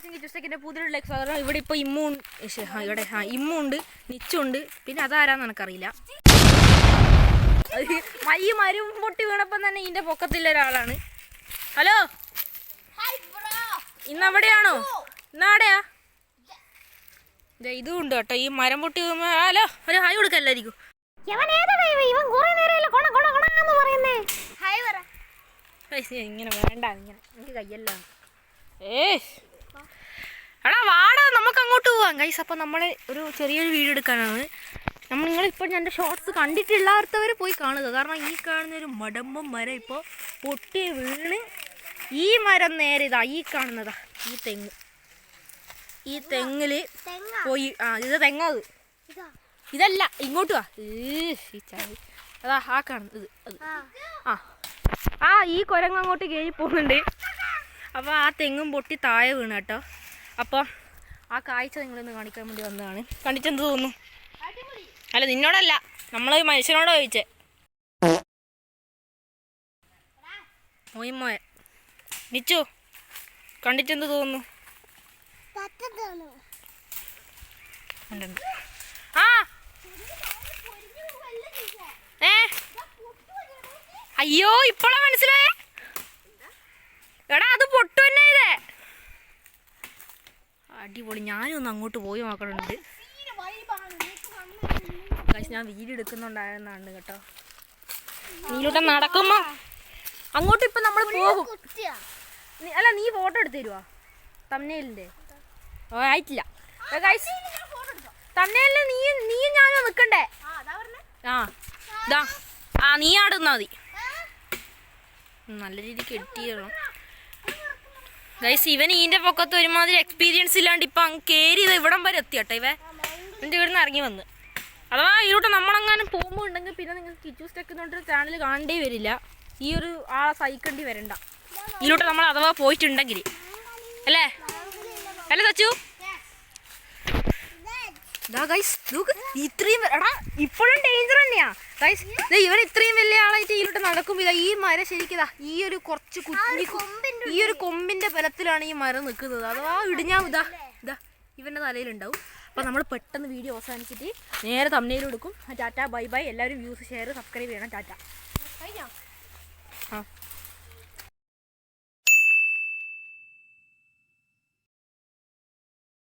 കിച്ചുസ്റ്റക്കിന്റെ പുതിയ സാധാരണ ഇവിടെ ഇപ്പൊ ഇമ്മുണ്ട് നിച്ചുണ്ട് പിന്നെ അതാരാന്ന് എനിക്കറിയില്ല. ഈ മരം പൊട്ടി വീണപ്പം തന്നെ ഇതിന്റെ പൊക്കത്തില്ല ഒരാളാണ്. ഹലോ, ഇന്നവിടെയാണോ? ഇന്നവിടെയാ? ഇതും ഉണ്ട് കേട്ടോ ഈ മരം പൊട്ടി. ഹലോ, ഒരു ഹായ് കൊടുക്കല്ലായിരിക്കും. ഇങ്ങനെ വേണ്ട, ഇങ്ങനെ എനിക്ക് കയ്യല്ല. എടാ വാടാ, നമുക്ക് അങ്ങോട്ട് പോവാം ഗൈസ്. അപ്പം നമ്മൾ ഒരു ചെറിയൊരു വീഡിയോ എടുക്കാനാണ്. നിങ്ങളിപ്പോൾ ഞാൻ എൻ്റെ ഷോർട്സ് കണ്ടിട്ടില്ലാത്തവർ പോയി കാണുക. കാരണം ഈ കാണുന്നൊരു മടമ്പം മരം ഇപ്പോൾ പൊട്ടി വീണ് ഈ മരം നേരെ ഇതാ ഈ കാണുന്നതാ ഈ തെങ്ങിൽ പോയി. ഇത് തെങ്ങത് ഇതല്ല, ഇങ്ങോട്ട് വാ. ഈ ചായ അതാ ആ കാണുന്നത് അത് ഈ കുരങ്ങ് അങ്ങോട്ട് കയറി പോകുന്നുണ്ട്. അപ്പോൾ ആ തെങ്ങും പൊട്ടി താഴെ വീണ് കേട്ടോ. അപ്പോൾ ആ കാഴ്ച നിങ്ങളൊന്ന് കാണിക്കാൻ വേണ്ടി വന്നതാണ്. കണ്ടിട്ടെന്ത് തോന്നുന്നു? അല്ല, നിന്നോടല്ല, നമ്മൾ മനുഷ്യനോടാ ചോദിച്ചേ. മോയ് നിച്ചു, കണ്ടിട്ടെന്ത് തോന്നുന്നു? അയ്യോ, ഇപ്പോഴാ മനസ്സിലായേ? എടാ അത് പൊട്ടു തന്നെ ഇതേ. അടിപൊളി. ഞാനും ഒന്ന് അങ്ങോട്ട് പോയി നോക്കണുണ്ട്. ഞാൻ വീഡിയോ എടുക്കുന്നുണ്ടായിരുന്നാണ് കേട്ടോ. നീലൂട്ട നടക്കുമ്പോ അങ്ങോട്ട് ഇപ്പൊ നമ്മൾ പോകും. അല്ല, നീ ഫോട്ടോ എടുത്തു തരുവാ തമ്മനയിലിന്റെ? ആയിട്ടില്ല തമ്മനയില് നീയും ഞാനും നിക്കണ്ടേ? നീ ആടുന്നാ മതി. നല്ല രീതിക്ക് എഡിറ്റ് ചെയ്യണം ഗൈസ്. ഇവൻ ഇതിന്റെ പൊക്കത്ത് ഒരുമാതിരി എക്സ്പീരിയൻസ് ഇല്ലാണ്ട് ഇപ്പൊ അങ്ങ് കയറി ഇവിടം വരെ എത്തിയട്ടെ. എന്റെ വീടിന് ഇറങ്ങി വന്ന്. അഥവാ ഇതിലോട്ട് നമ്മളെങ്ങാനും പോകുമ്പോൾ ഉണ്ടെങ്കിൽ പിന്നെ നിങ്ങൾക്ക് കിച്ചൂസ് ടെക് എന്ന് പറഞ്ഞൊരു ചാനൽ കാണേണ്ടി വരില്ല. ഈ ഒരു സഹിക്കേണ്ടി വരണ്ട ഇതിലോട്ട് നമ്മൾ അഥവാ പോയിട്ടുണ്ടെങ്കിൽ. അല്ലേ സച്ചു? ഇത്രയും ഇപ്പോഴും ഡേഞ്ചർ തന്നെയാ ഗൈസ്. ഇവൻ ഇത്രയും വലിയ ആളായിട്ട് ഇതിലോട്ട് നടക്കുമ്പോൾ ഈ മരം ശരിക്കും ഈ ഒരു കുറച്ച് ഈ ഒരു കൊമ്പിന്റെ ബലത്തിലാണ് ഈ മരം നിൽക്കുന്നത്. അഥവാ ഇടിഞ്ഞാ ഇതാ ഇവന്റെ തലയിലുണ്ടാവും. അപ്പോൾ നമ്മൾ പെട്ടെന്ന് വീഡിയോ അവസാനിച്ചിട്ട് നേരെ തംബ്നെയിൽ കൊടുക്കും. Tata bye bye. എല്ലാവരും വ്യൂസ് ഷെയർ സബ്സ്ക്രൈബ് ചെയ്യണം. ടാറ്റ.